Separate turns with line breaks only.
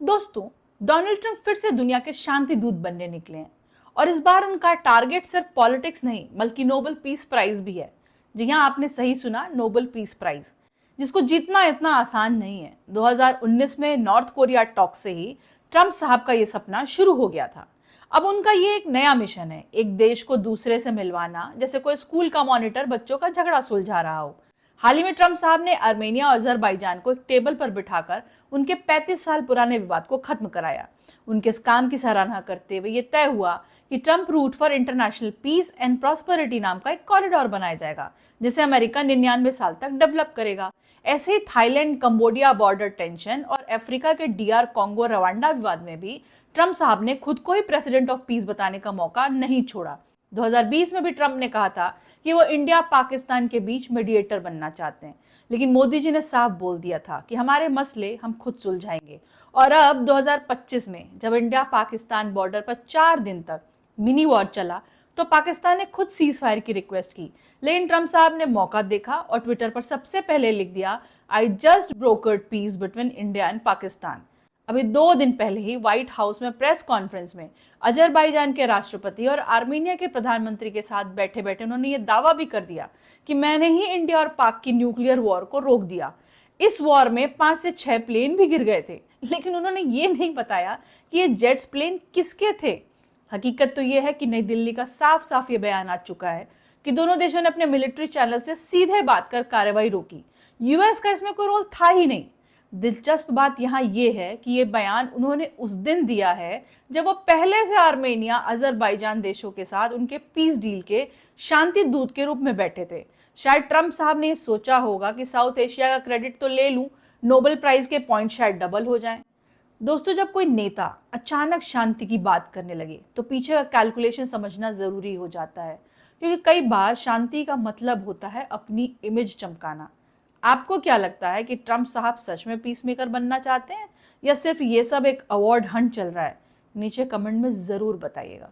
दोस्तों, Donald Trump फिर से दुनिया के शांति दूत बनने निकले हैं और इस बार उनका टारगेट सिर्फ पॉलिटिक्स नहीं बल्कि नोबेल पीस प्राइज भी है। जी हाँ, आपने सही सुना, नोबेल पीस प्राइज, जिसको जीतना इतना आसान नहीं है। 2019 में नॉर्थ कोरिया टॉक से ही ट्रंप साहब का ये सपना शुरू हो गया था। अब उनका ये एक नया मिशन है, एक देश को दूसरे से मिलवाना, जैसे कोई स्कूल का मॉनिटर बच्चों का झगड़ा सुलझा रहा हो। हाल ही में ट्रंप साहब ने आर्मेनिया और अजरबैजान को एक टेबल पर बिठाकर उनके 35 साल पुराने विवाद को खत्म कराया। उनके इस काम की सराहना करते हुए ये तय हुआ कि Trump route for international peace and prosperity नाम का एक कॉरिडोर बनाया जाएगा, जिसे अमेरिका 99 साल तक डेवलप करेगा। ऐसे ही थाईलैंड कंबोडिया बॉर्डर टेंशन और अफ्रीका के डीआर कॉन्गो रवांडा विवाद में भी ट्रंप साहब ने खुद को ही प्रेसिडेंट ऑफ पीस बताने का मौका नहीं छोड़ा। 2020 में भी ट्रंप ने कहा था कि वो इंडिया पाकिस्तान के बीच मीडिएटर बनना चाहते हैं, लेकिन मोदी जी ने साफ बोल दिया था कि हमारे मसले हम खुद सुलझाएंगे। और अब 2025 में जब इंडिया पाकिस्तान बॉर्डर पर 4 दिन तक मिनी वॉर चला तो पाकिस्तान ने खुद सीज फायर की रिक्वेस्ट की, लेकिन ट्रंप साहब ने मौका देखा और ट्विटर पर सबसे पहले लिख दिया, I just brokered peace between India and Pakistan. अभी 2 दिन पहले ही व्हाइट हाउस में प्रेस कॉन्फ्रेंस में अजरबैजान के राष्ट्रपति और आर्मीनिया के प्रधानमंत्री के साथ बैठे बैठे उन्होंने ये दावा भी कर दिया कि मैंने ही इंडिया और पाक की न्यूक्लियर वॉर को रोक दिया। इस वॉर में 5 से 6 प्लेन भी गिर गए थे, लेकिन उन्होंने ये नहीं बताया कि ये जेट्स प्लेन किसके थे। हकीकत तो ये है कि नई दिल्ली का साफ साफ ये बयान आ चुका है कि दोनों देशों ने अपने मिलिट्री चैनल से सीधे बात कर कार्रवाई रोकी। यूएस का इसमें कोई रोल था ही नहीं। दिलचस्प बात यहाँ ये है कि ये बयान उन्होंने उस दिन दिया है जब वो पहले से आर्मेनिया अजरबैजान देशों के साथ उनके पीस डील के शांति दूत के रूप में बैठे थे। शायद ट्रंप साहब ने ये सोचा होगा कि साउथ एशिया का क्रेडिट तो ले लूं, नोबेल प्राइज के पॉइंट शायद डबल हो जाएं। दोस्तों, जब कोई नेता अचानक शांति की बात करने लगे तो पीछे का कैलकुलेशन समझना जरूरी हो जाता है, क्योंकि कई बार शांति का मतलब होता है अपनी इमेज चमकाना। आपको क्या लगता है कि ट्रंप साहब सच में पीस मेकर बनना चाहते हैं या सिर्फ ये सब एक अवार्ड हंट चल रहा है? नीचे कमेंट में जरूर बताइएगा।